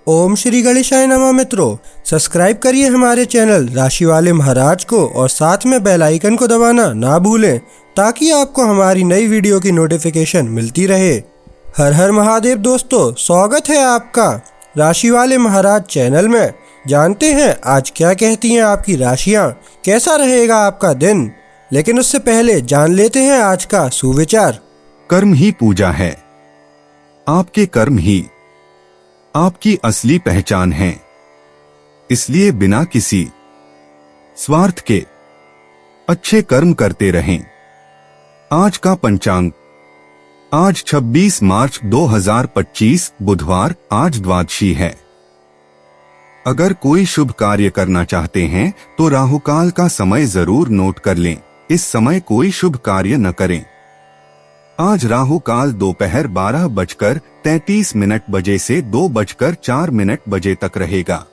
ओम श्री गणेशाय नमः। मित्रों, सब्सक्राइब करिए हमारे चैनल राशि वाले महाराज को और साथ में बेल आइकन को दबाना ना भूलें ताकि आपको हमारी नई वीडियो की नोटिफिकेशन मिलती रहे। हर हर महादेव दोस्तों, स्वागत है आपका राशि वाले महाराज चैनल में। जानते हैं आज क्या कहती हैं आपकी राशियां, कैसा रहेगा आपका दिन। लेकिन उससे पहले जान लेते हैं आज का सुविचार। कर्म ही पूजा है। आपके कर्म ही आपकी असली पहचान है, इसलिए बिना किसी स्वार्थ के अच्छे कर्म करते रहें। आज का पंचांग, आज 26 मार्च 2025 बुधवार, आज द्वादशी है। अगर कोई शुभ कार्य करना चाहते हैं तो राहुकाल का समय जरूर नोट कर लें। इस समय कोई शुभ कार्य न करें। आज राहु काल दोपहर 12:33 बजे से 2:04 बजे तक रहेगा।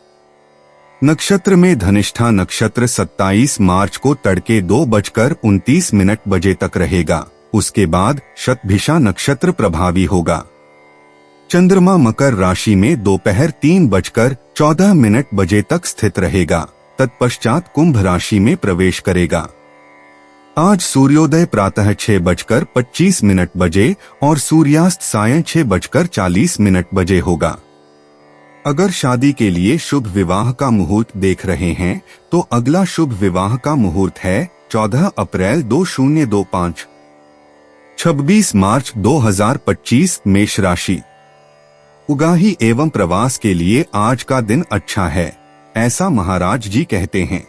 नक्षत्र में धनिष्ठा नक्षत्र 27 मार्च को तड़के 2:29 बजे तक रहेगा। उसके बाद शतभिषा नक्षत्र प्रभावी होगा। चंद्रमा मकर राशि में दोपहर 3:14 बजे तक स्थित रहेगा। तत्पश्चात कुंभ राशि में प्रवेश करेगा। आज सूर्योदय प्रातः 6:25 बजे और सूर्यास्त सायं 6:40 बजे होगा। अगर शादी के लिए शुभ विवाह का मुहूर्त देख रहे हैं तो अगला शुभ विवाह का मुहूर्त है 14 अप्रैल 2025। 26 मार्च 2025 मेष राशि। उगाही एवं प्रवास के लिए आज का दिन अच्छा है, ऐसा महाराज जी कहते हैं।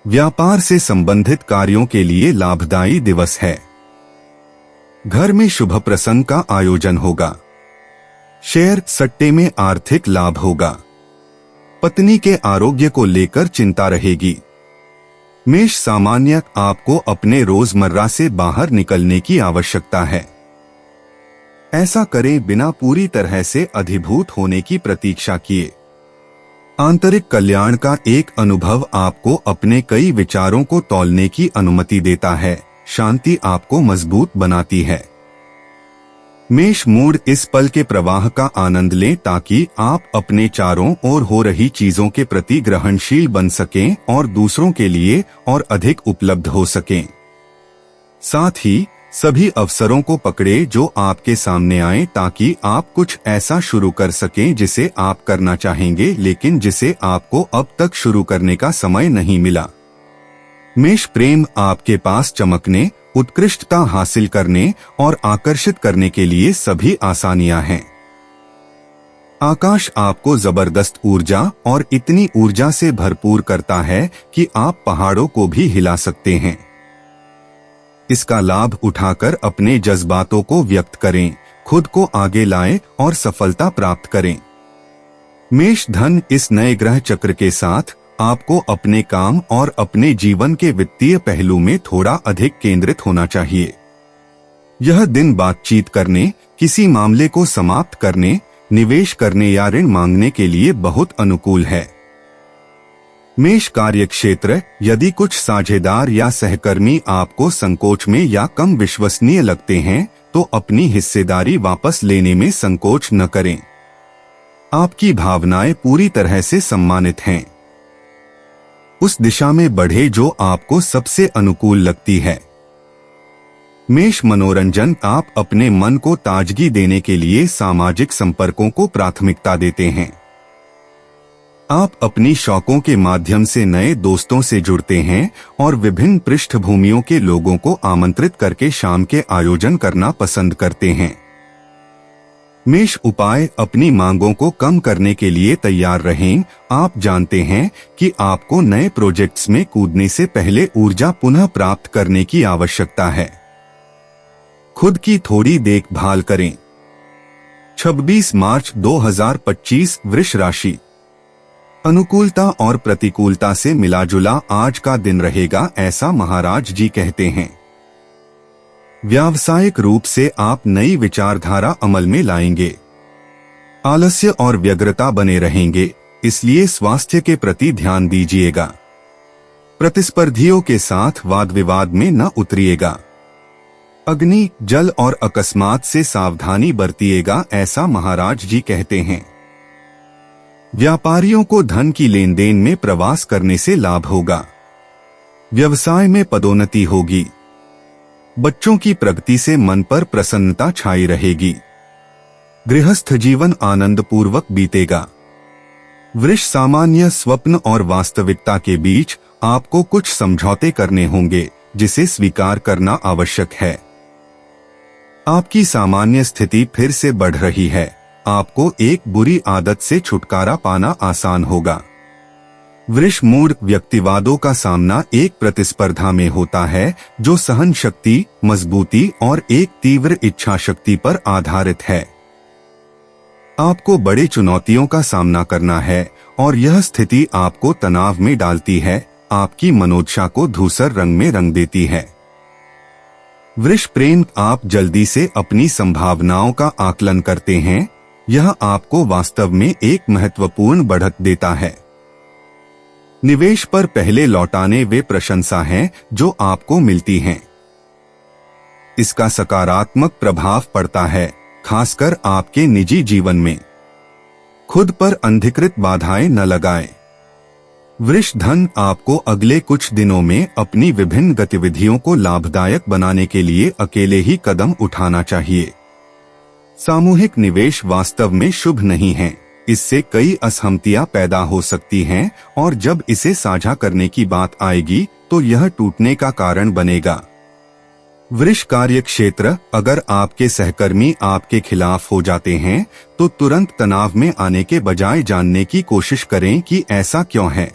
व्यापार से संबंधित कार्यों के लिए लाभदायी दिवस है। घर में शुभ प्रसंग का आयोजन होगा। शेयर सट्टे में आर्थिक लाभ होगा। पत्नी के आरोग्य को लेकर चिंता रहेगी। मेष सामान्य आपको अपने रोजमर्रा से बाहर निकलने की आवश्यकता है। ऐसा करें बिना पूरी तरह से अधिभूत होने की प्रतीक्षा किए। आंतरिक कल्याण का एक अनुभव आपको अपने कई विचारों को तौलने की अनुमति देता है। शांति आपको मजबूत बनाती है। मेष मूड इस पल के प्रवाह का आनंद लें ताकि आप अपने चारों ओर हो रही चीजों के प्रति ग्रहणशील बन सकें और दूसरों के लिए और अधिक उपलब्ध हो सकें। साथ ही सभी अवसरों को पकड़े जो आपके सामने आए ताकि आप कुछ ऐसा शुरू कर सकें जिसे आप करना चाहेंगे लेकिन जिसे आपको अब तक शुरू करने का समय नहीं मिला। मेष प्रेम आपके पास चमकने, उत्कृष्टता हासिल करने और आकर्षित करने के लिए सभी आसानियां हैं। आकाश आपको जबरदस्त ऊर्जा और इतनी ऊर्जा से भरपूर करता है कि आप पहाड़ों को भी हिला सकते हैं। इसका लाभ उठाकर अपने जज्बातों को व्यक्त करें, खुद को आगे लाएं और सफलता प्राप्त करें। मेष धन इस नए ग्रह चक्र के साथ आपको अपने काम और अपने जीवन के वित्तीय पहलू में थोड़ा अधिक केंद्रित होना चाहिए। यह दिन बातचीत करने, किसी मामले को समाप्त करने, निवेश करने या ऋण मांगने के लिए बहुत अनुकूल है। मेष कार्यक्षेत्र, यदि कुछ साझेदार या सहकर्मी आपको संकोच में या कम विश्वसनीय लगते हैं तो अपनी हिस्सेदारी वापस लेने में संकोच न करें। आपकी भावनाएं पूरी तरह से सम्मानित हैं। उस दिशा में बढ़े जो आपको सबसे अनुकूल लगती है। मेष मनोरंजन, आप अपने मन को ताजगी देने के लिए सामाजिक संपर्कों को प्राथमिकता देते हैं। आप अपनी शौकों के माध्यम से नए दोस्तों से जुड़ते हैं और विभिन्न पृष्ठभूमियों के लोगों को आमंत्रित करके शाम के आयोजन करना पसंद करते हैं। मेष उपाय, अपनी मांगों को कम करने के लिए तैयार रहें। आप जानते हैं कि आपको नए प्रोजेक्ट्स में कूदने से पहले ऊर्जा पुनः प्राप्त करने की आवश्यकता है। खुद की थोड़ी देखभाल करें। 26 मार्च 2025 वृष राशि। अनुकूलता और प्रतिकूलता से मिला जुला आज का दिन रहेगा, ऐसा महाराज जी कहते हैं। व्यावसायिक रूप से आप नई विचारधारा अमल में लाएंगे। आलस्य और व्यग्रता बने रहेंगे, इसलिए स्वास्थ्य के प्रति ध्यान दीजिएगा। प्रतिस्पर्धियों के साथ वाद विवाद में न उतरिएगा। अग्नि, जल और अकस्मात से सावधानी बरतिएगा, ऐसा महाराज जी कहते हैं। व्यापारियों को धन की लेन देन में प्रवास करने से लाभ होगा। व्यवसाय में पदोन्नति होगी। बच्चों की प्रगति से मन पर प्रसन्नता छाई रहेगी। गृहस्थ जीवन आनंदपूर्वक बीतेगा। वृष सामान्य स्वप्न और वास्तविकता के बीच आपको कुछ समझौते करने होंगे, जिसे स्वीकार करना आवश्यक है। आपकी सामान्य स्थिति फिर से बढ़ रही है। आपको एक बुरी आदत से छुटकारा पाना आसान होगा। वृष मूढ़ व्यक्तिवादों का सामना एक प्रतिस्पर्धा में होता है जो सहन शक्ति, मजबूती और एक तीव्र इच्छा शक्ति पर आधारित है। आपको बड़े चुनौतियों का सामना करना है और यह स्थिति आपको तनाव में डालती है, आपकी मनोदशा को धूसर रंग में रंग देती है। वृष प्रेम, आप जल्दी से अपनी संभावनाओं का आकलन करते हैं। यह आपको वास्तव में एक महत्वपूर्ण बढ़त देता है। निवेश पर पहले लौटाने वे प्रशंसा हैं जो आपको मिलती हैं। इसका सकारात्मक प्रभाव पड़ता है, खासकर आपके निजी जीवन में। खुद पर अनधिकृत बाधाएं न लगाएं। वृष धन, आपको अगले कुछ दिनों में अपनी विभिन्न गतिविधियों को लाभदायक बनाने के लिए अकेले ही कदम उठाना चाहिए। सामूहिक निवेश वास्तव में शुभ नहीं है। इससे कई असहमतियां पैदा हो सकती हैं और जब इसे साझा करने की बात आएगी तो यह टूटने का कारण बनेगा। वृष कार्य क्षेत्र, अगर आपके सहकर्मी आपके खिलाफ हो जाते हैं तो तुरंत तनाव में आने के बजाय जानने की कोशिश करें कि ऐसा क्यों है।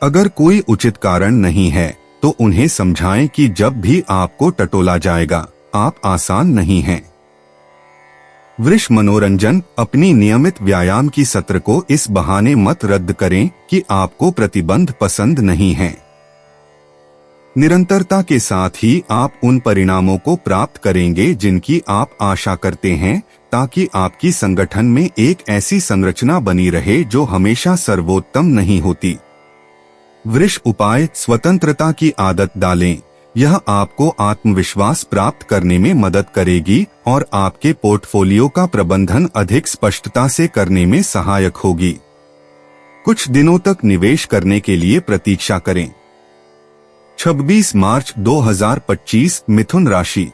अगर कोई उचित कारण नहीं है तो उन्हें समझाएं कि जब भी आपको टटोला जाएगा, आप आसान नहीं हैं। वृष मनोरंजन, अपनी नियमित व्यायाम की सत्र को इस बहाने मत रद्द करें कि आपको प्रतिबंध पसंद नहीं है। निरंतरता के साथ ही आप उन परिणामों को प्राप्त करेंगे जिनकी आप आशा करते हैं, ताकि आपकी संगठन में एक ऐसी संरचना बनी रहे जो हमेशा सर्वोत्तम नहीं होती। वृष उपाय, स्वतंत्रता की आदत डालें। यह आपको आत्मविश्वास प्राप्त करने में मदद करेगी और आपके पोर्टफोलियो का प्रबंधन अधिक स्पष्टता से करने में सहायक होगी। कुछ दिनों तक निवेश करने के लिए प्रतीक्षा करें। 26 मार्च 2025 मिथुन राशि।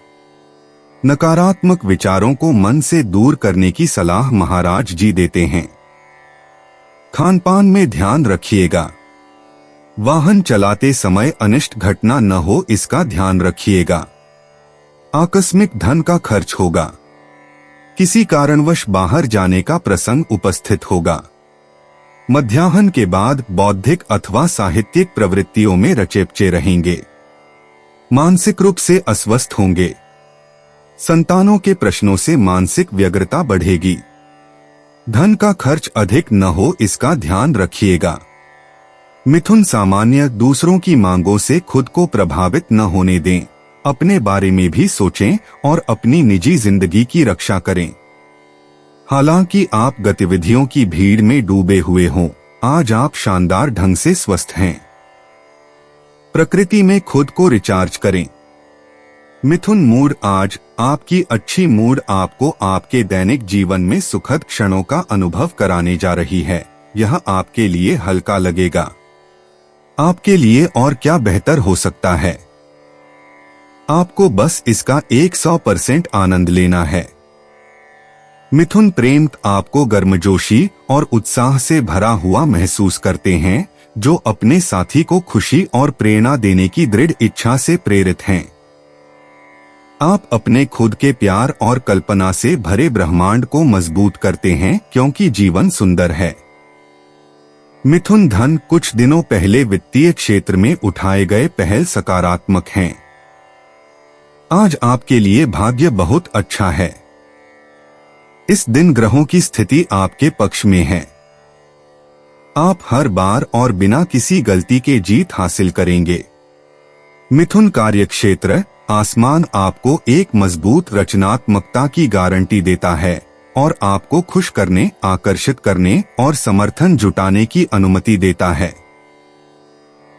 नकारात्मक विचारों को मन से दूर करने की सलाह महाराज जी देते हैं। खानपान में ध्यान रखिएगा। वाहन चलाते समय अनिष्ट घटना न हो, इसका ध्यान रखिएगा। आकस्मिक धन का खर्च होगा। किसी कारणवश बाहर जाने का प्रसंग उपस्थित होगा। मध्याह्न के बाद बौद्धिक अथवा साहित्यिक प्रवृत्तियों में रचेपचे रहेंगे। मानसिक रूप से अस्वस्थ होंगे। संतानों के प्रश्नों से मानसिक व्यग्रता बढ़ेगी। धन का खर्च अधिक न हो, इसका ध्यान रखिएगा। मिथुन सामान्य, दूसरों की मांगों से खुद को प्रभावित न होने दें। अपने बारे में भी सोचें और अपनी निजी जिंदगी की रक्षा करें। हालांकि आप गतिविधियों की भीड़ में डूबे हुए हों, आज आप शानदार ढंग से स्वस्थ हैं। प्रकृति में खुद को रिचार्ज करें। मिथुन मूड, आज आपकी अच्छी मूड आपको आपके दैनिक जीवन में सुखद क्षणों का अनुभव कराने जा रही है। यह आपके लिए हल्का लगेगा। आपके लिए और क्या बेहतर हो सकता है। आपको बस इसका 100% आनंद लेना है। मिथुन प्रेम, आपको गर्मजोशी और उत्साह से भरा हुआ महसूस करते हैं, जो अपने साथी को खुशी और प्रेरणा देने की दृढ़ इच्छा से प्रेरित हैं। आप अपने खुद के प्यार और कल्पना से भरे ब्रह्मांड को मजबूत करते हैं, क्योंकि जीवन सुंदर है। मिथुन धन, कुछ दिनों पहले वित्तीय क्षेत्र में उठाए गए पहल सकारात्मक हैं। आज आपके लिए भाग्य बहुत अच्छा है। इस दिन ग्रहों की स्थिति आपके पक्ष में है। आप हर बार और बिना किसी गलती के जीत हासिल करेंगे। मिथुन कार्यक्षेत्र, आसमान आपको एक मजबूत रचनात्मकता की गारंटी देता है और आपको खुश करने, आकर्षित करने और समर्थन जुटाने की अनुमति देता है।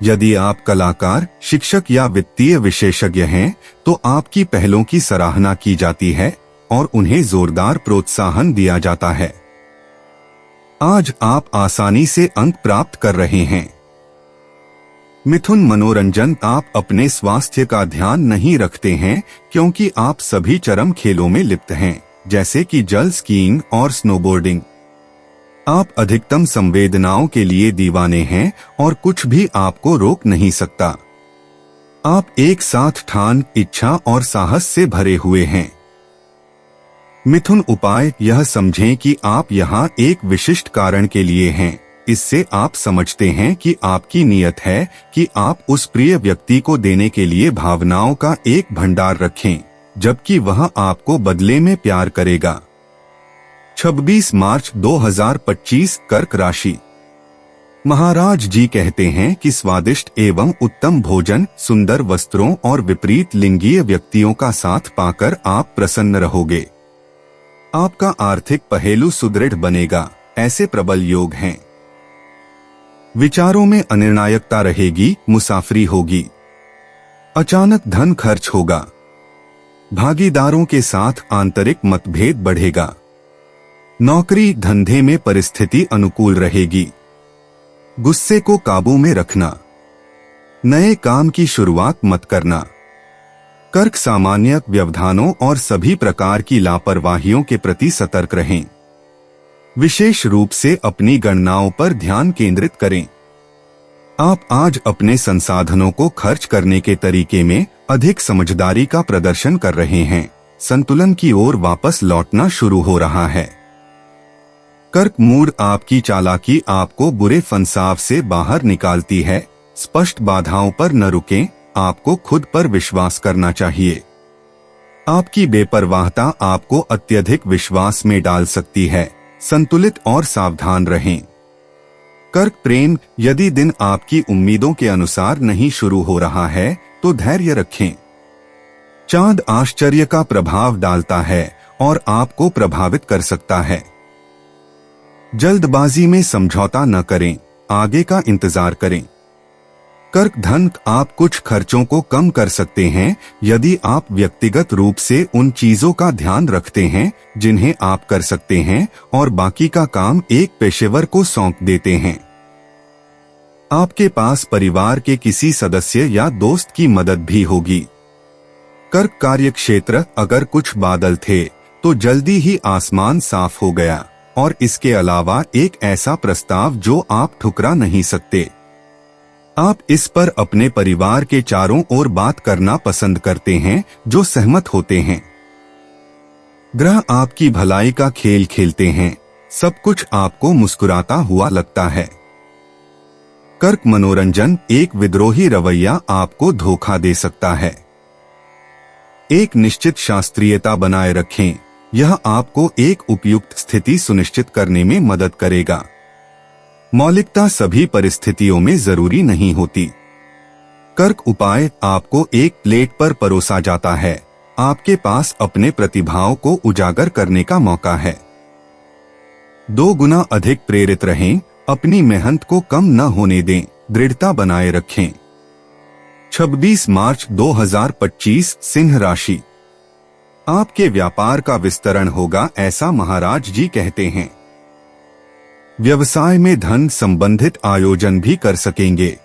यदि आप कलाकार, शिक्षक या वित्तीय विशेषज्ञ हैं, तो आपकी पहलों की सराहना की जाती है और उन्हें जोरदार प्रोत्साहन दिया जाता है। आज आप आसानी से अंक प्राप्त कर रहे हैं। मिथुन मनोरंजन, आप अपने स्वास्थ्य का ध्यान नहीं रखते हैं क्योंकि आप सभी चरम खेलों में लिप्त हैं, जैसे कि जल स्कीइंग और स्नोबोर्डिंग। आप अधिकतम संवेदनाओं के लिए दीवाने हैं और कुछ भी आपको रोक नहीं सकता। आप एक साथ ठान, इच्छा और साहस से भरे हुए हैं। मिथुन उपाय, यह समझें कि आप यहाँ एक विशिष्ट कारण के लिए हैं। इससे आप समझते हैं कि आपकी नियत है कि आप उस प्रिय व्यक्ति को देने के लिए भावनाओं का एक भंडार रखें, जबकि वह आपको बदले में प्यार करेगा। 26 मार्च 2025 कर्क राशि। महाराज जी कहते हैं कि स्वादिष्ट एवं उत्तम भोजन, सुंदर वस्त्रों और विपरीत लिंगीय व्यक्तियों का साथ पाकर आप प्रसन्न रहोगे। आपका आर्थिक पहेलू सुदृढ़ बनेगा, ऐसे प्रबल योग हैं। विचारों में अनिर्णायकता रहेगी, मुसाफरी होगी, अचानक धन खर्च होगा, भागीदारों के साथ आंतरिक मतभेद बढ़ेगा, नौकरी धंधे में परिस्थिति अनुकूल रहेगी, गुस्से को काबू में रखना, नए काम की शुरुआत मत करना। कर्क सामान्य व्यवधानों और सभी प्रकार की लापरवाहियों के प्रति सतर्क रहें। विशेष रूप से अपनी गणनाओं पर ध्यान केंद्रित करें। आप आज अपने संसाधनों को खर्च करने के तरीके में अधिक समझदारी का प्रदर्शन कर रहे हैं। संतुलन की ओर वापस लौटना शुरू हो रहा है। कर्क मूड, आपकी चालाकी आपको बुरे फंसाव से बाहर निकालती है। स्पष्ट बाधाओं पर न रुकें, आपको खुद पर विश्वास करना चाहिए। आपकी बेपरवाहता आपको अत्यधिक विश्वास में डाल सकती है। संतुलित और सावधान रहें। कर्क प्रेम, यदि दिन आपकी उम्मीदों के अनुसार नहीं शुरू हो रहा है तो धैर्य रखें। चांद आश्चर्य का प्रभाव डालता है और आपको प्रभावित कर सकता है। जल्दबाजी में समझौता न करें, आगे का इंतजार करें। कर्क धन, आप कुछ खर्चों को कम कर सकते हैं यदि आप व्यक्तिगत रूप से उन चीजों का ध्यान रखते हैं जिन्हें आप कर सकते हैं और बाकी का काम एक पेशेवर को सौंप देते हैं। आपके पास परिवार के किसी सदस्य या दोस्त की मदद भी होगी। कर्क कार्य क्षेत्र, अगर कुछ बादल थे तो जल्दी ही आसमान साफ हो गया, और इसके अलावा एक ऐसा प्रस्ताव जो आप ठुकरा नहीं सकते। आप इस पर अपने परिवार के चारों ओर बात करना पसंद करते हैं जो सहमत होते हैं। ग्रह आपकी भलाई का खेल खेलते हैं, सब कुछ आपको मुस्कुराता हुआ लगता है। कर्क मनोरंजन, एक विद्रोही रवैया आपको धोखा दे सकता है। एक निश्चित शास्त्रीयता बनाए रखें, यह आपको एक उपयुक्त स्थिति सुनिश्चित करने में मदद करेगा। मौलिकता सभी परिस्थितियों में जरूरी नहीं होती। कर्क उपाय, आपको एक प्लेट पर परोसा जाता है। आपके पास अपने प्रतिभाओं को उजागर करने का मौका है। 2 गुना अधिक प्रेरित रहें, अपनी मेहनत को कम न होने दें, दृढ़ता बनाए रखें। 26 मार्च 2025 सिंह राशि। आपके व्यापार का विस्तरण होगा, ऐसा महाराज जी कहते हैं। व्यवसाय में धन संबंधित आयोजन भी कर सकेंगे।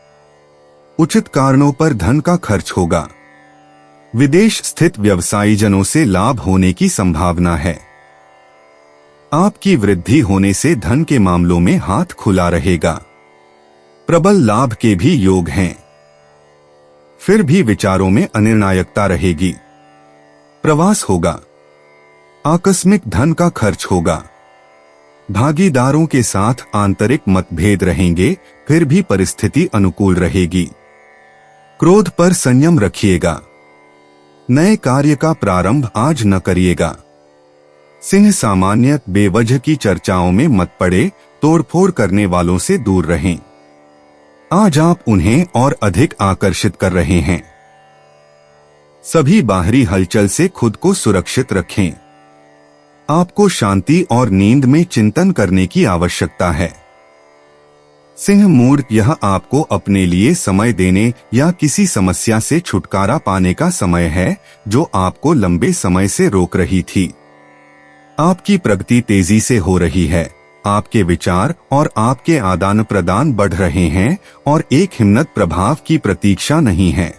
उचित कारणों पर धन का खर्च होगा। विदेश स्थित व्यवसायीजनों से लाभ होने की संभावना है। आपकी वृद्धि होने से धन के मामलों में हाथ खुला रहेगा। प्रबल लाभ के भी योग हैं। फिर भी विचारों में अनिर्णायकता रहेगी। प्रवास होगा। आकस्मिक धन का खर्च होगा। भागीदारों के साथ आंतरिक मतभेद रहेंगे, फिर भी परिस्थिति अनुकूल रहेगी। क्रोध पर संयम रखिएगा। नए कार्य का प्रारंभ आज न करिएगा। सिंह सामान्य, बेवजह की चर्चाओं में मत पड़े, तोड़फोड़ करने वालों से दूर रहें। आज आप उन्हें और अधिक आकर्षित कर रहे हैं। सभी बाहरी हलचल से खुद को सुरक्षित रखें। आपको शांति और नींद में चिंतन करने की आवश्यकता है। सिंह मूड, यह आपको अपने लिए समय देने या किसी समस्या से छुटकारा पाने का समय है जो आपको लंबे समय से रोक रही थी। आपकी प्रगति तेजी से हो रही है। आपके विचार और आपके आदान प्रदान बढ़ रहे हैं और एक हिम्मत प्रभाव की प्रतीक्षा नहीं है।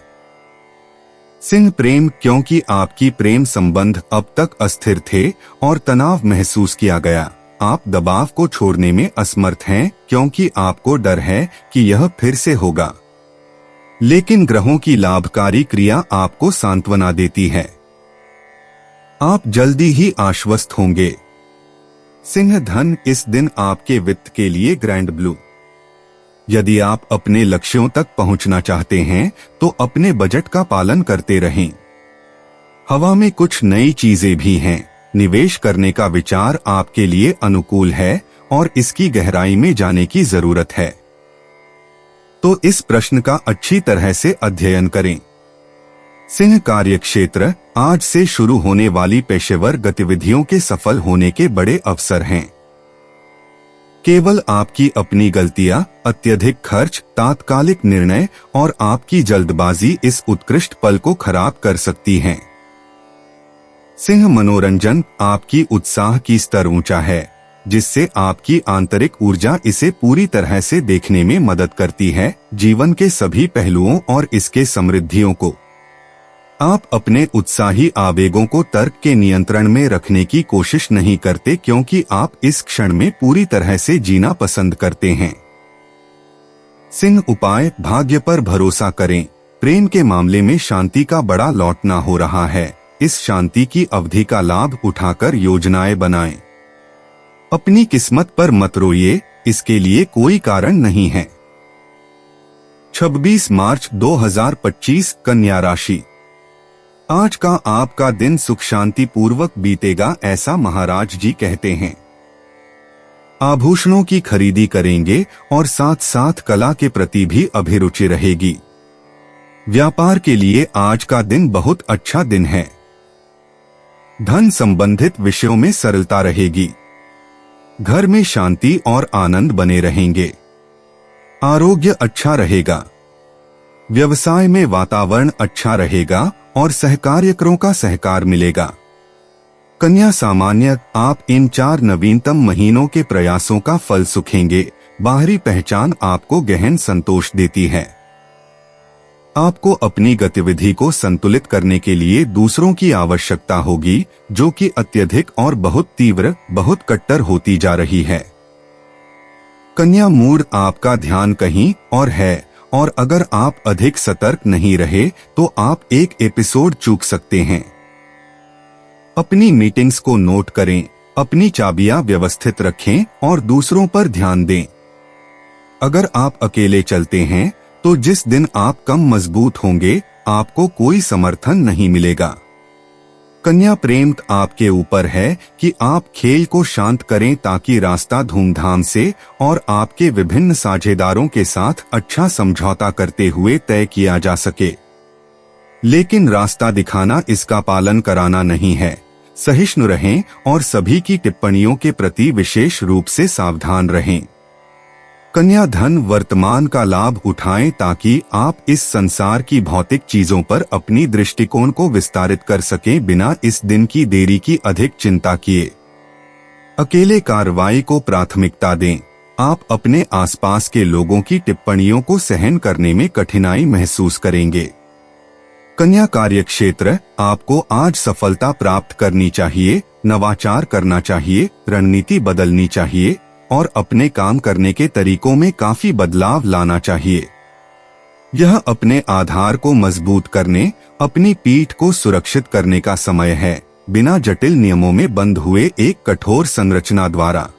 सिंह प्रेम, क्योंकि आपकी प्रेम संबंध अब तक अस्थिर थे और तनाव महसूस किया गया। आप दबाव को छोड़ने में असमर्थ हैं क्योंकि आपको डर है कि यह फिर से होगा। लेकिन ग्रहों की लाभकारी क्रिया आपको सांत्वना देती है। आप जल्दी ही आश्वस्त होंगे। सिंह धन, इस दिन आपके वित्त के लिए ग्रैंड ब्लू। यदि आप अपने लक्ष्यों तक पहुंचना चाहते हैं तो अपने बजट का पालन करते रहें। हवा में कुछ नई चीजें भी हैं। निवेश करने का विचार आपके लिए अनुकूल है और इसकी गहराई में जाने की जरूरत है। तो इस प्रश्न का अच्छी तरह से अध्ययन करें। सिंह कार्यक्षेत्र, आज से शुरू होने वाली पेशेवर गतिविधियों के सफल होने के बड़े अवसर हैं। केवल आपकी अपनी गलतियां, अत्यधिक खर्च, तात्कालिक निर्णय और आपकी जल्दबाजी इस उत्कृष्ट पल को खराब कर सकती हैं। सिंह मनोरंजन, आपकी उत्साह की स्तर ऊंचा है, जिससे आपकी आंतरिक ऊर्जा इसे पूरी तरह से देखने में मदद करती है, जीवन के सभी पहलुओं और इसके समृद्धियों को। आप अपने उत्साही आवेगों को तर्क के नियंत्रण में रखने की कोशिश नहीं करते क्योंकि आप इस क्षण में पूरी तरह से जीना पसंद करते हैं। सिंह उपाय, भाग्य पर भरोसा करें। प्रेम के मामले में शांति का बड़ा लौटना हो रहा है। इस शांति की अवधि का लाभ उठाकर योजनाएं बनाएं। अपनी किस्मत पर मत रोइए, इसके लिए कोई कारण नहीं है। 26 मार्च 2025, कन्या राशि। आज का आपका दिन सुख शांति पूर्वक बीतेगा, ऐसा महाराज जी कहते हैं। आभूषणों की खरीदी करेंगे और साथ साथ कला के प्रति भी अभिरुचि रहेगी। व्यापार के लिए आज का दिन बहुत अच्छा दिन है। धन संबंधित विषयों में सरलता रहेगी। घर में शांति और आनंद बने रहेंगे। आरोग्य अच्छा रहेगा। व्यवसाय में वातावरण अच्छा रहेगा और सहकार्यकरों का सहकार मिलेगा। कन्या सामान्य, आप इन 4 नवीनतम महीनों के प्रयासों का फल सुखेंगे। बाहरी पहचान आपको गहन संतोष देती है। आपको अपनी गतिविधि को संतुलित करने के लिए दूसरों की आवश्यकता होगी, जो कि अत्यधिक और बहुत तीव्र, बहुत कट्टर होती जा रही है। कन्या मूड, आपका ध्यान कहीं और है और अगर आप अधिक सतर्क नहीं रहे तो आप एक एपिसोड चूक सकते हैं। अपनी मीटिंग्स को नोट करें, अपनी चाबियां व्यवस्थित रखें और दूसरों पर ध्यान दें। अगर आप अकेले चलते हैं तो जिस दिन आप कम मजबूत होंगे, आपको कोई समर्थन नहीं मिलेगा। कन्या प्रेम, आपके ऊपर है कि आप खेल को शांत करें ताकि रास्ता धूमधाम से और आपके विभिन्न साझेदारों के साथ अच्छा समझौता करते हुए तय किया जा सके। लेकिन रास्ता दिखाना इसका पालन कराना नहीं है। सहिष्णु रहें और सभी की टिप्पणियों के प्रति विशेष रूप से सावधान रहें। कन्या धन, वर्तमान का लाभ उठाएं ताकि आप इस संसार की भौतिक चीजों पर अपनी दृष्टिकोण को विस्तारित कर सकें बिना इस दिन की देरी की अधिक चिंता किए। अकेले कार्रवाई को प्राथमिकता दें। आप अपने आसपास के लोगों की टिप्पणियों को सहन करने में कठिनाई महसूस करेंगे। कन्या कार्यक्षेत्र, आपको आज सफलता प्राप्त करनी चाहिए, नवाचार करना चाहिए, रणनीति बदलनी चाहिए और अपने काम करने के तरीकों में काफी बदलाव लाना चाहिए। यह अपने आधार को मजबूत करने, अपनी पीठ को सुरक्षित करने का समय है, बिना जटिल नियमों में बंद हुए एक कठोर संरचना द्वारा।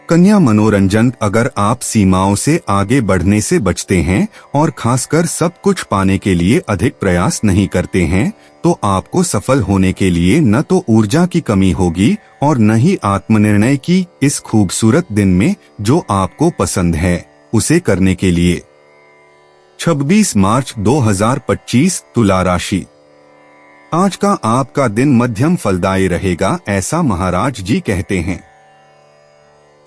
कन्या मनोरंजन, अगर आप सीमाओं से आगे बढ़ने से बचते हैं और खासकर सब कुछ पाने के लिए अधिक प्रयास नहीं करते हैं, तो आपको सफल होने के लिए न तो ऊर्जा की कमी होगी और न ही आत्मनिर्णय की। इस खूबसूरत दिन में जो आपको पसंद है उसे करने के लिए। 26 मार्च 2025, तुला राशि। आज का आपका दिन मध्यम फलदायी रहेगा, ऐसा महाराज जी कहते हैं।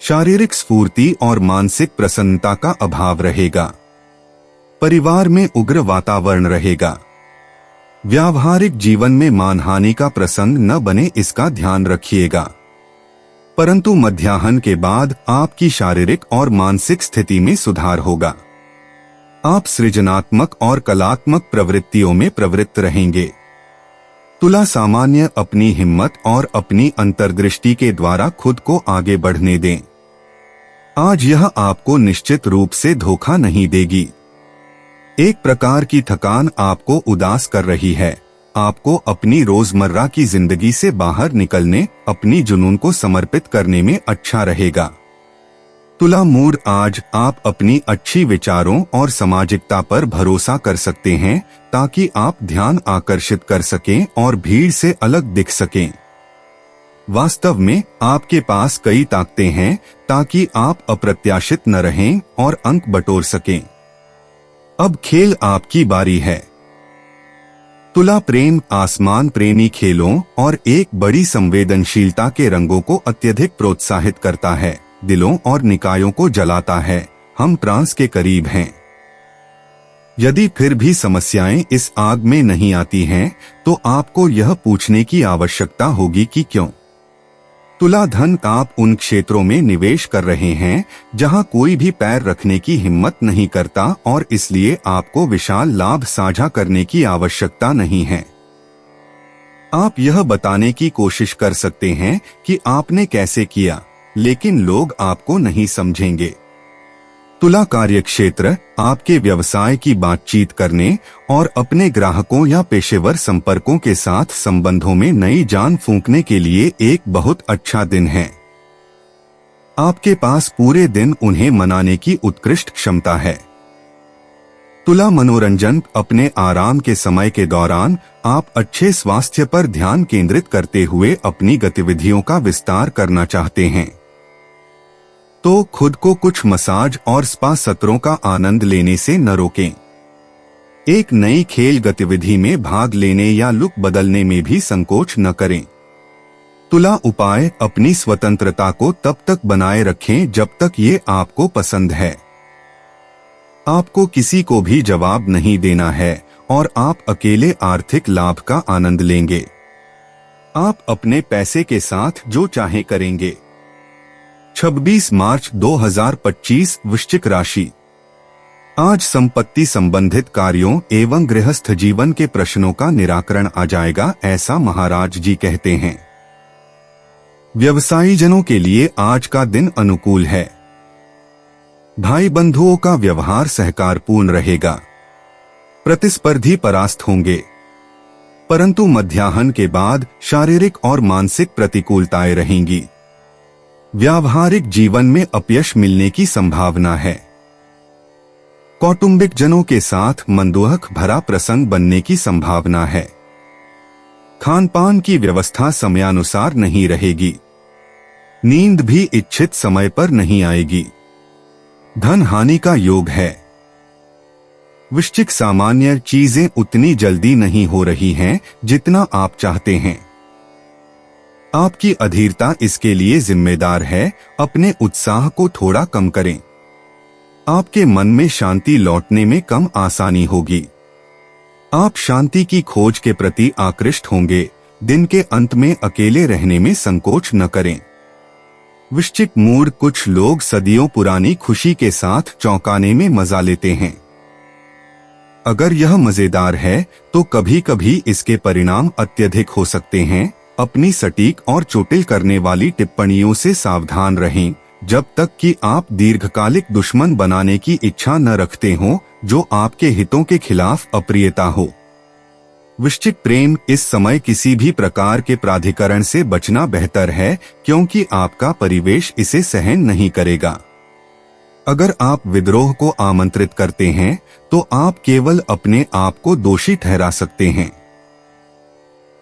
शारीरिक स्फूर्ति और मानसिक प्रसन्नता का अभाव रहेगा। परिवार में उग्र वातावरण रहेगा। व्यावहारिक जीवन में मानहानि का प्रसंग न बने, इसका ध्यान रखिएगा। परंतु मध्याह्न के बाद आपकी शारीरिक और मानसिक स्थिति में सुधार होगा। आप सृजनात्मक और कलात्मक प्रवृत्तियों में प्रवृत्त रहेंगे। तुला सामान्य अपनी हिम्मत और अपनी अंतर्दृष्टि के द्वारा खुद को आगे बढ़ने दें। आज यह आपको निश्चित रूप से धोखा नहीं देगी। एक प्रकार की थकान आपको उदास कर रही है। आपको अपनी रोजमर्रा की जिंदगी से बाहर निकलने, अपनी जुनून को समर्पित करने में अच्छा रहेगा। तुला मूड, आज आप अपनी अच्छी विचारों और सामाजिकता पर भरोसा कर सकते हैं ताकि आप ध्यान आकर्षित कर सकें और भीड़ से अलग दिख सकें। वास्तव में आपके पास कई ताकतें हैं ताकि आप अप्रत्याशित न रहें और अंक बटोर सकें। अब खेल आपकी बारी है। तुला प्रेम, आसमान प्रेमी खेलों और एक बड़ी संवेदनशीलता के रंगों को अत्यधिक प्रोत्साहित करता है, दिलों और निकायों को जलाता है। हम ट्रांस के करीब हैं। यदि फिर भी समस्याएं इस आग में नहीं आती हैं, तो आपको यह पूछने की आवश्यकता होगी कि क्यों। तुला धन, आप उन क्षेत्रों में निवेश कर रहे हैं जहां कोई भी पैर रखने की हिम्मत नहीं करता और इसलिए आपको विशाल लाभ साझा करने की आवश्यकता नहीं है। आप यह बताने की कोशिश कर सकते हैं कि आपने कैसे किया, लेकिन लोग आपको नहीं समझेंगे। तुला कार्यक्षेत्र, आपके व्यवसाय की बातचीत करने और अपने ग्राहकों या पेशेवर संपर्कों के साथ संबंधों में नई जान फूंकने के लिए एक बहुत अच्छा दिन है। आपके पास पूरे दिन उन्हें मनाने की उत्कृष्ट क्षमता है। तुला मनोरंजन, अपने आराम के समय के दौरान आप अच्छे स्वास्थ्य पर ध्यान केंद्रित करते हुए अपनी गतिविधियों का विस्तार करना चाहते हैं, तो खुद को कुछ मसाज और स्पा सत्रों का आनंद लेने से न रोकें। एक नई खेल गतिविधि में भाग लेने या लुक बदलने में भी संकोच न करें। तुला उपाय, अपनी स्वतंत्रता को तब तक बनाए रखें जब तक ये आपको पसंद है। आपको किसी को भी जवाब नहीं देना है और आप अकेले आर्थिक लाभ का आनंद लेंगे। आप अपने पैसे के साथ जो चाहे करेंगे। 26 मार्च 2025 वृश्चिक राशि। आज संपत्ति संबंधित कार्यों एवं गृहस्थ जीवन के प्रश्नों का निराकरण आ जाएगा, ऐसा महाराज जी कहते हैं। व्यवसायी जनों के लिए आज का दिन अनुकूल है। भाई बंधुओं का व्यवहार सहकारपूर्ण रहेगा। प्रतिस्पर्धी परास्त होंगे, परंतु मध्याह्न के बाद शारीरिक और मानसिक प्रतिकूलताएं रहेंगी। व्यावहारिक जीवन में अपयश मिलने की संभावना है। कौटुंबिक जनों के साथ मनदुख भरा प्रसंग बनने की संभावना है। खान पान की व्यवस्था समयानुसार नहीं रहेगी। नींद भी इच्छित समय पर नहीं आएगी। धन हानि का योग है। वृश्चिक, सामान्य चीजें उतनी जल्दी नहीं हो रही हैं जितना आप चाहते हैं। आपकी अधीरता इसके लिए जिम्मेदार है। अपने उत्साह को थोड़ा कम करें। आपके मन में शांति लौटने में कम आसानी होगी। आप शांति की खोज के प्रति आकृष्ट होंगे। दिन के अंत में अकेले रहने में संकोच न करें। वृश्चिक मूड, कुछ लोग सदियों पुरानी खुशी के साथ चौंकाने में मजा लेते हैं। अगर यह मजेदार है तो कभी कभी इसके परिणाम अत्यधिक हो सकते हैं। अपनी सटीक और चोटिल करने वाली टिप्पणियों से सावधान रहें जब तक कि आप दीर्घकालिक दुश्मन बनाने की इच्छा न रखते हो जो आपके हितों के खिलाफ अप्रियता हो। वृश्चिक प्रेम, इस समय किसी भी प्रकार के प्राधिकरण से बचना बेहतर है क्योंकि आपका परिवेश इसे सहन नहीं करेगा। अगर आप विद्रोह को आमंत्रित करते हैं तो आप केवल अपने आप को दोषी ठहरा सकते हैं।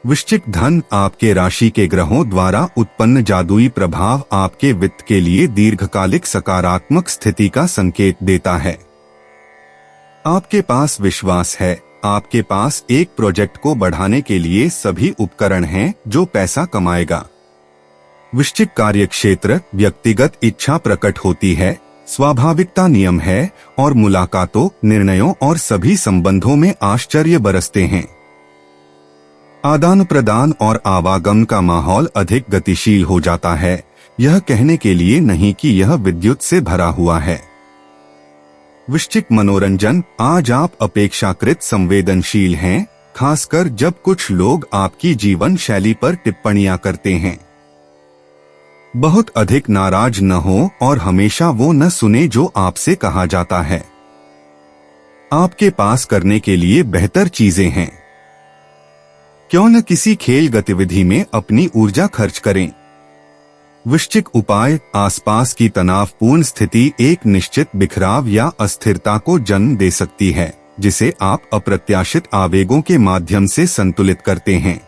वृश्चिक धन, आपके राशि के ग्रहों द्वारा उत्पन्न जादुई प्रभाव आपके वित्त के लिए दीर्घकालिक सकारात्मक स्थिति का संकेत देता है। आपके पास विश्वास है। आपके पास एक प्रोजेक्ट को बढ़ाने के लिए सभी उपकरण हैं जो पैसा कमाएगा। वृश्चिक कार्यक्षेत्र, व्यक्तिगत इच्छा प्रकट होती है। स्वाभाविकता नियम है और मुलाकातों, निर्णयों और सभी संबंधों में आश्चर्य बरसते हैं। आदान प्रदान और आवागमन का माहौल अधिक गतिशील हो जाता है। यह कहने के लिए नहीं कि यह विद्युत से भरा हुआ है। वृश्चिक मनोरंजन, आज आप अपेक्षाकृत संवेदनशील हैं, खासकर जब कुछ लोग आपकी जीवन शैली पर टिप्पणियां करते हैं। बहुत अधिक नाराज न हो और हमेशा वो न सुने जो आपसे कहा जाता है। आपके पास करने के लिए बेहतर चीजें हैं। क्यों न किसी खेल गतिविधि में अपनी ऊर्जा खर्च करें। वृश्चिक उपाय, आसपास की तनावपूर्ण स्थिति एक निश्चित बिखराव या अस्थिरता को जन्म दे सकती है, जिसे आप अप्रत्याशित आवेगों के माध्यम से संतुलित करते हैं।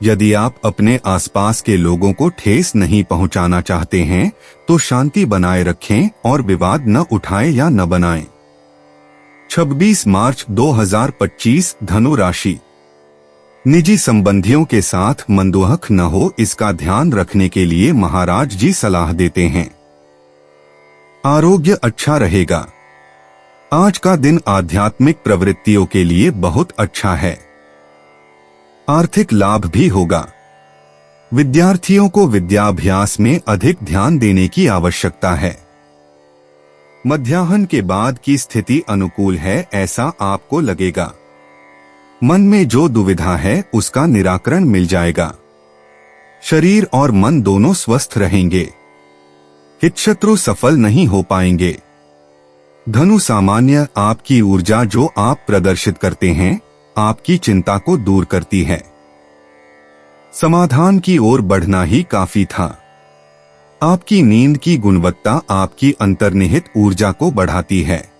यदि आप अपने आसपास के लोगों को ठेस नहीं पहुंचाना चाहते हैं, तो शांति बनाए रखें और विवाद न उठाएं या न बनाएं। 26 मार्च 2025 धनु राशि। निजी संबंधियों के साथ मनदुख न हो, इसका ध्यान रखने के लिए महाराज जी सलाह देते हैं। आरोग्य अच्छा रहेगा। आज का दिन आध्यात्मिक प्रवृत्तियों के लिए बहुत अच्छा है। आर्थिक लाभ भी होगा। विद्यार्थियों को विद्याभ्यास में अधिक ध्यान देने की आवश्यकता है। मध्याह्न के बाद की स्थिति अनुकूल है, ऐसा आपको लगेगा। मन में जो दुविधा है उसका निराकरण मिल जाएगा। शरीर और मन दोनों स्वस्थ रहेंगे। हितशत्रु सफल नहीं हो पाएंगे। धनु सामान्य, आपकी ऊर्जा जो आप प्रदर्शित करते हैं आपकी चिंता को दूर करती है। समाधान की ओर बढ़ना ही काफी था। आपकी नींद की गुणवत्ता आपकी अंतर्निहित ऊर्जा को बढ़ाती है।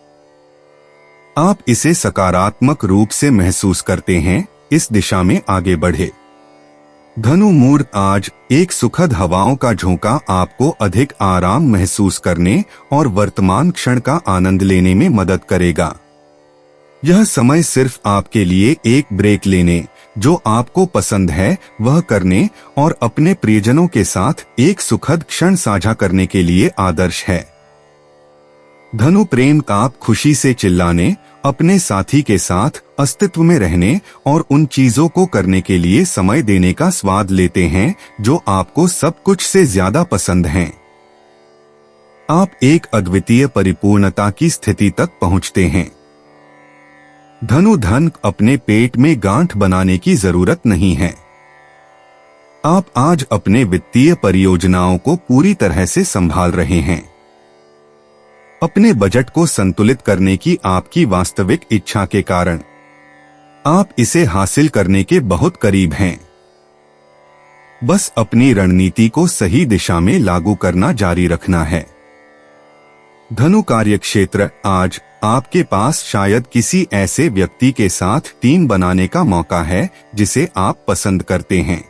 आप इसे सकारात्मक रूप से महसूस करते हैं, इस दिशा में आगे बढ़े। धनु मूड, आज एक सुखद हवाओं का झोंका आपको अधिक आराम महसूस करने और वर्तमान क्षण का आनंद लेने में मदद करेगा। यह समय सिर्फ आपके लिए एक ब्रेक लेने, जो आपको पसंद है वह करने और अपने प्रियजनों के साथ एक सुखद क्षण साझा करने के लिए आदर्श है। धनु प्रेम, आप खुशी से चिल्लाने, अपने साथी के साथ अस्तित्व में रहने और उन चीजों को करने के लिए समय देने का स्वाद लेते हैं जो आपको सब कुछ से ज्यादा पसंद हैं। आप एक अद्वितीय परिपूर्णता की स्थिति तक पहुंचते हैं। धनु धन, अपने पेट में गांठ बनाने की जरूरत नहीं है। आप आज अपने वित्तीय परियोजनाओं को पूरी तरह से संभाल रहे हैं। अपने बजट को संतुलित करने की आपकी वास्तविक इच्छा के कारण आप इसे हासिल करने के बहुत करीब हैं। बस अपनी रणनीति को सही दिशा में लागू करना जारी रखना है। धनु कार्यक्षेत्र, आज आपके पास शायद किसी ऐसे व्यक्ति के साथ टीम बनाने का मौका है जिसे आप पसंद करते हैं।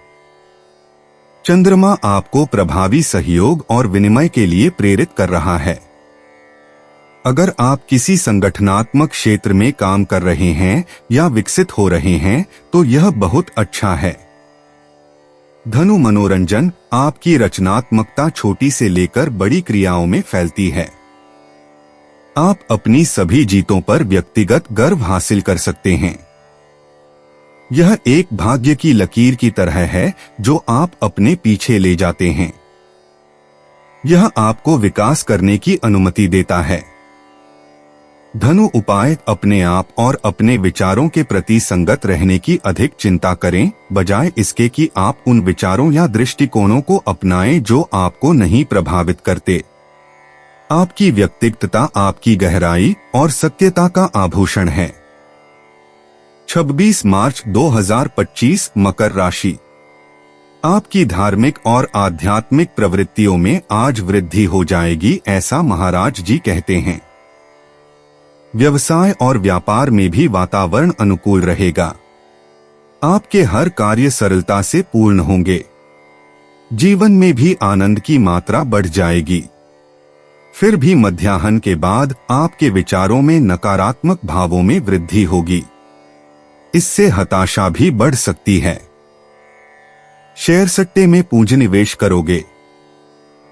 चंद्रमा आपको प्रभावी सहयोग और विनिमय के लिए प्रेरित कर रहा है। अगर आप किसी संगठनात्मक क्षेत्र में काम कर रहे हैं या विकसित हो रहे हैं तो यह बहुत अच्छा है। धनु मनोरंजन, आपकी रचनात्मकता छोटी से लेकर बड़ी क्रियाओं में फैलती है। आप अपनी सभी जीतों पर व्यक्तिगत गर्व हासिल कर सकते हैं। यह एक भाग्य की लकीर की तरह है जो आप अपने पीछे ले जाते हैं। यह आपको विकास करने की अनुमति देता है। धनु उपाय, अपने आप और अपने विचारों के प्रति संगत रहने की अधिक चिंता करें, बजाय इसके कि आप उन विचारों या दृष्टिकोणों को अपनाएं जो आपको नहीं प्रभावित करते। आपकी व्यक्तिगतता आपकी गहराई और सत्यता का आभूषण है। 26 मार्च 2025 मकर राशि। आपकी धार्मिक और आध्यात्मिक प्रवृत्तियों में आज वृद्धि हो जाएगी, ऐसा महाराज जी कहते हैं। व्यवसाय और व्यापार में भी वातावरण अनुकूल रहेगा। आपके हर कार्य सरलता से पूर्ण होंगे। जीवन में भी आनंद की मात्रा बढ़ जाएगी। फिर भी मध्याह्न के बाद आपके विचारों में नकारात्मक भावों में वृद्धि होगी। इससे हताशा भी बढ़ सकती है। शेयर सट्टे में पूंजी निवेश करोगे।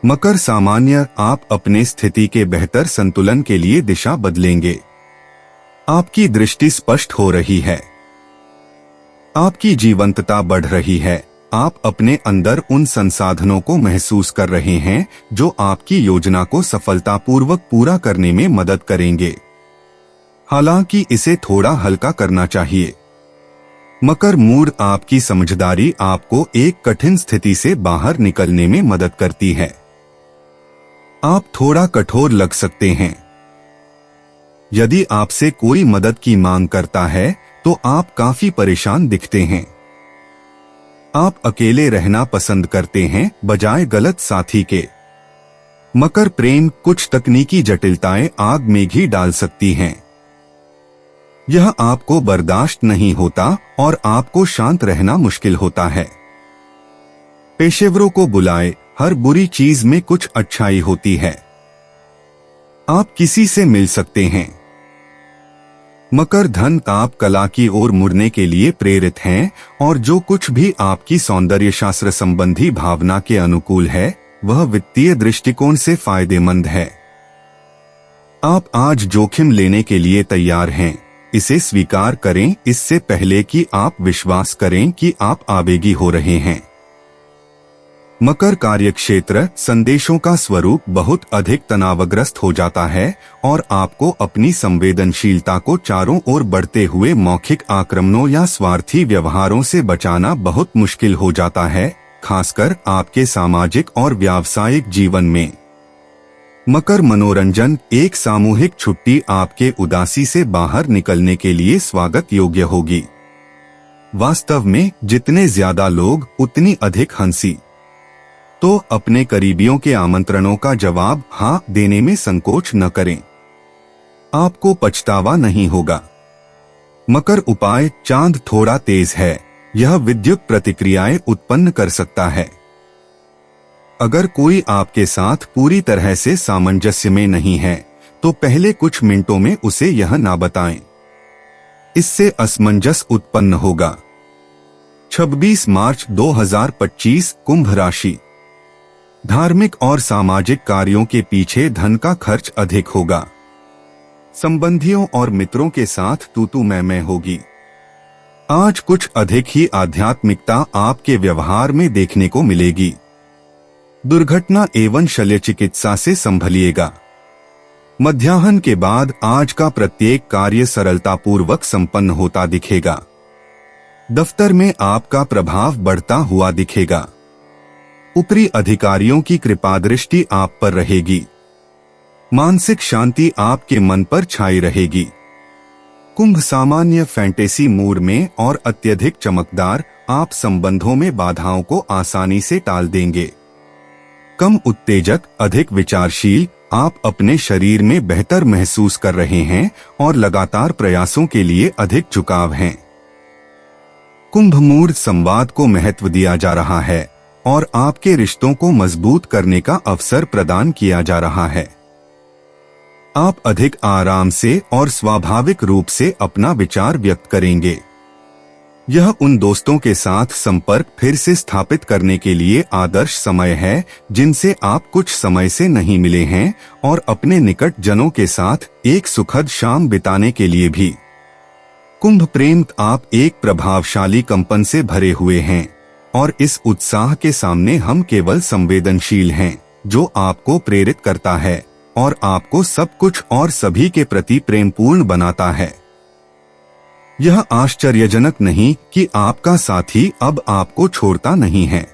मकर सामान्य, आप अपने स्थिति के बेहतर संतुलन के लिए दिशा बदलेंगे। आपकी दृष्टि स्पष्ट हो रही है। आपकी जीवंतता बढ़ रही है। आप अपने अंदर उन संसाधनों को महसूस कर रहे हैं जो आपकी योजना को सफलतापूर्वक पूरा करने में मदद करेंगे। हालांकि इसे थोड़ा हल्का करना चाहिए। मकर मूड आपकी समझदारी आपको एक कठिन स्थिति से बाहर निकलने में मदद करती है। आप थोड़ा कठोर लग सकते हैं। यदि आपसे कोई मदद की मांग करता है तो आप काफी परेशान दिखते हैं। आप अकेले रहना पसंद करते हैं बजाय गलत साथी के। मकर प्रेम कुछ तकनीकी जटिलताएं आग में घी डाल सकती हैं। यह आपको बर्दाश्त नहीं होता और आपको शांत रहना मुश्किल होता है। पेशेवरों को बुलाएं, हर बुरी चीज में कुछ अच्छाई होती है। आप किसी से मिल सकते हैं। मकर धन आप कला की ओर मुड़ने के लिए प्रेरित हैं और जो कुछ भी आपकी सौंदर्य शास्त्र संबंधी भावना के अनुकूल है वह वित्तीय दृष्टिकोण से फायदेमंद है। आप आज जोखिम लेने के लिए तैयार हैं। इसे स्वीकार करें इससे पहले कि आप विश्वास करें कि आप आवेगी हो रहे हैं। मकर कार्यक्षेत्र संदेशों का स्वरूप बहुत अधिक तनावग्रस्त हो जाता है और आपको अपनी संवेदनशीलता को चारों ओर बढ़ते हुए मौखिक आक्रमणों या स्वार्थी व्यवहारों से बचाना बहुत मुश्किल हो जाता है, खासकर आपके सामाजिक और व्यावसायिक जीवन में। मकर मनोरंजन एक सामूहिक छुट्टी आपके उदासी से बाहर निकलने के लिए स्वागत योग्य होगी। वास्तव में जितने ज्यादा लोग उतनी अधिक हंसी। तो अपने करीबियों के आमंत्रणों का जवाब हाँ देने में संकोच न करें। आपको पछतावा नहीं होगा। मकर उपाय चांद थोड़ा तेज है, यह विद्युत प्रतिक्रियाएं उत्पन्न कर सकता है। अगर कोई आपके साथ पूरी तरह से सामंजस्य में नहीं है तो पहले कुछ मिनटों में उसे यह ना बताएं। इससे असमंजस उत्पन्न होगा। 26 मार्च 2025 कुंभ राशि। धार्मिक और सामाजिक कार्यों के पीछे धन का खर्च अधिक होगा। संबंधियों और मित्रों के साथ तू मैं होगी। आज कुछ अधिक ही आध्यात्मिकता आपके व्यवहार में देखने को मिलेगी। दुर्घटना एवं शल्य चिकित्सा से संभलिएगा। मध्याह्न के बाद आज का प्रत्येक कार्य सरलतापूर्वक संपन्न होता दिखेगा। दफ्तर में आपका प्रभाव बढ़ता हुआ दिखेगा। ऊपरी अधिकारियों की कृपा दृष्टि आप पर रहेगी। मानसिक शांति आपके मन पर छाई रहेगी। कुंभ सामान्य फैंटेसी मूड में और अत्यधिक चमकदार, आप संबंधों में बाधाओं को आसानी से टाल देंगे। कम उत्तेजक, अधिक विचारशील, आप अपने शरीर में बेहतर महसूस कर रहे हैं और लगातार प्रयासों के लिए अधिक झुकाव हैं। कुंभ मूड संवाद को महत्व दिया जा रहा है और आपके रिश्तों को मजबूत करने का अवसर प्रदान किया जा रहा है। आप अधिक आराम से और स्वाभाविक रूप से अपना विचार व्यक्त करेंगे। यह उन दोस्तों के साथ संपर्क फिर से स्थापित करने के लिए आदर्श समय है जिनसे आप कुछ समय से नहीं मिले हैं, और अपने निकट जनों के साथ एक सुखद शाम बिताने के लिए भी। कुंभ प्रेम, आप एक प्रभावशाली कंपन से भरे हुए हैं और इस उत्साह के सामने हम केवल संवेदनशील हैं, जो आपको प्रेरित करता है और आपको सब कुछ और सभी के प्रति प्रेमपूर्ण बनाता है। यह आश्चर्यजनक नहीं कि आपका साथी अब आपको छोड़ता नहीं है।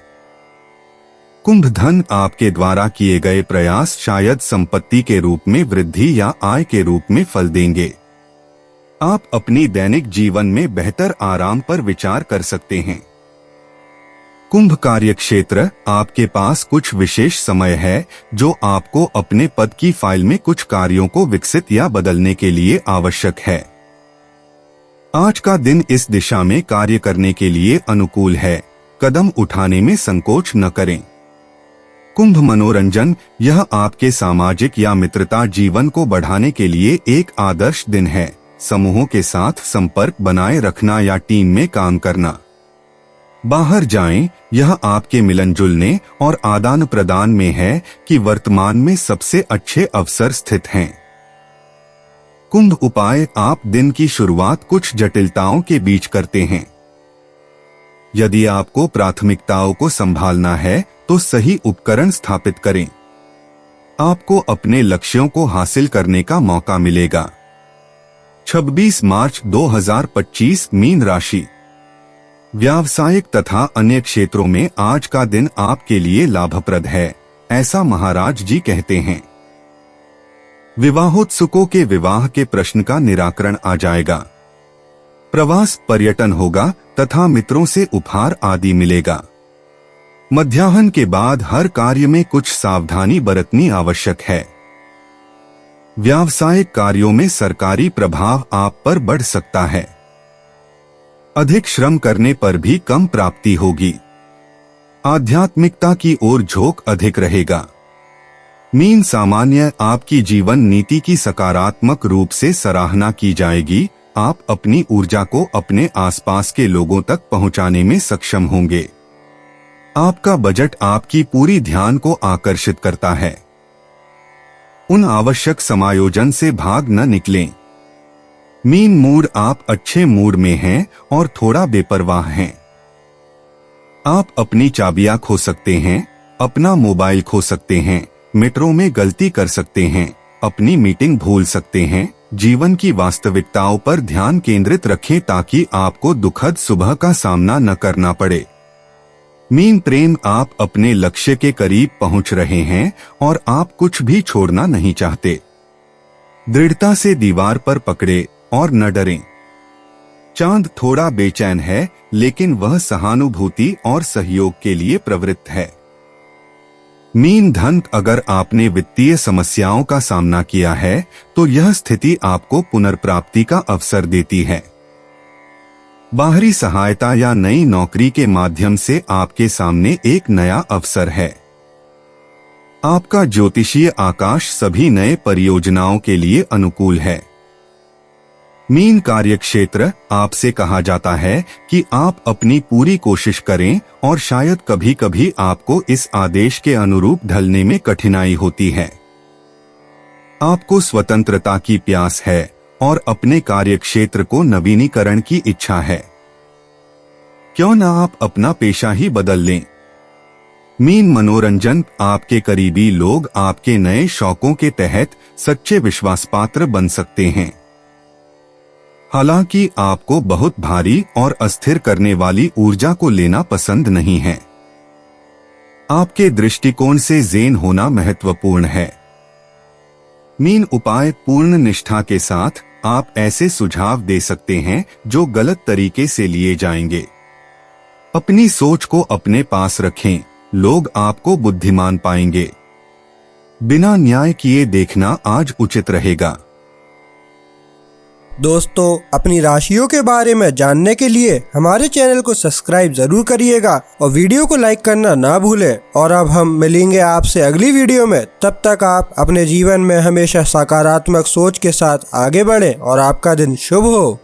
कुंभ धन, आपके द्वारा किए गए प्रयास शायद संपत्ति के रूप में वृद्धि या आय के रूप में फल देंगे। आप अपनी दैनिक जीवन में बेहतर आराम पर विचार कर सकते हैं। कुंभ कार्यक्षेत्र, आपके पास कुछ विशेष समय है जो आपको अपने पद की फाइल में कुछ कार्यों को विकसित या बदलने के लिए आवश्यक है। आज का दिन इस दिशा में कार्य करने के लिए अनुकूल है। कदम उठाने में संकोच न करें। कुंभ मनोरंजन, यह आपके सामाजिक या मित्रता जीवन को बढ़ाने के लिए एक आदर्श दिन है। समूहों के साथ संपर्क बनाए रखना या टीम में काम करना। बाहर जाएं, यह आपके मिलन जुलने और आदान प्रदान में है कि वर्तमान में सबसे अच्छे अवसर स्थित हैं। कुंभ उपाय, आप दिन की शुरुआत कुछ जटिलताओं के बीच करते हैं। यदि आपको प्राथमिकताओं को संभालना है तो सही उपकरण स्थापित करें। आपको अपने लक्ष्यों को हासिल करने का मौका मिलेगा। 26 मार्च 2025 मीन राशि। व्यावसायिक तथा अन्य क्षेत्रों में आज का दिन आपके लिए लाभप्रद है, ऐसा महाराज जी कहते हैं। विवाहोत्सुकों के विवाह के प्रश्न का निराकरण आ जाएगा। प्रवास पर्यटन होगा तथा मित्रों से उपहार आदि मिलेगा। मध्याह्न के बाद हर कार्य में कुछ सावधानी बरतनी आवश्यक है। व्यावसायिक कार्यों में सरकारी प्रभाव आप पर बढ़ सकता है। अधिक श्रम करने पर भी कम प्राप्ति होगी। आध्यात्मिकता की ओर झोंक अधिक रहेगा। मीन सामान्य आपकी जीवन नीति की सकारात्मक रूप से सराहना की जाएगी। आप अपनी ऊर्जा को अपने आसपास के लोगों तक पहुंचाने में सक्षम होंगे। आपका बजट आपकी पूरी ध्यान को आकर्षित करता है। उन आवश्यक समायोजन से भाग न निकलें। मीन मूड, आप अच्छे मूड में हैं और थोड़ा बेपरवाह हैं। आप अपनी चाबियां खो सकते हैं, अपना मोबाइल खो सकते हैं, मेट्रो में गलती कर सकते हैं, अपनी मीटिंग भूल सकते हैं। जीवन की वास्तविकताओं पर ध्यान केंद्रित रखें ताकि आपको दुखद सुबह का सामना न करना पड़े। मीन प्रेम, आप अपने लक्ष्य के करीब पहुंच रहे हैं और आप कुछ भी छोड़ना नहीं चाहते। दृढ़ता से दीवार पर पकड़े और न डरें। चांद थोड़ा बेचैन है, लेकिन वह सहानुभूति और सहयोग के लिए प्रवृत्त है। मीन धन, अगर आपने वित्तीय समस्याओं का सामना किया है तो यह स्थिति आपको पुनर्प्राप्ति का अवसर देती है। बाहरी सहायता या नई नौकरी के माध्यम से आपके सामने एक नया अवसर है। आपका ज्योतिषीय आकाश सभी नए परियोजनाओं के लिए अनुकूल है। मीन कार्यक्षेत्र, आपसे कहा जाता है कि आप अपनी पूरी कोशिश करें और शायद कभी कभी आपको इस आदेश के अनुरूप ढलने में कठिनाई होती है। आपको स्वतंत्रता की प्यास है और अपने कार्यक्षेत्र को नवीनीकरण की इच्छा है। क्यों न आप अपना पेशा ही बदल लें। मीन मनोरंजन, आपके करीबी लोग आपके नए शौकों के तहत सच्चे विश्वासपात्र बन सकते हैं। हालांकि आपको बहुत भारी और अस्थिर करने वाली ऊर्जा को लेना पसंद नहीं है। आपके दृष्टिकोण से ज़ेन होना महत्वपूर्ण है। मीन उपाय, पूर्ण निष्ठा के साथ आप ऐसे सुझाव दे सकते हैं जो गलत तरीके से लिए जाएंगे। अपनी सोच को अपने पास रखें, लोग आपको बुद्धिमान पाएंगे। बिना न्याय किए देखना आज उचित रहेगा। दोस्तों, अपनी राशियों के बारे में जानने के लिए हमारे चैनल को सब्सक्राइब जरूर करिएगा और वीडियो को लाइक करना ना भूलें। और अब हम मिलेंगे आपसे अगली वीडियो में। तब तक आप अपने जीवन में हमेशा सकारात्मक सोच के साथ आगे बढ़ें और आपका दिन शुभ हो।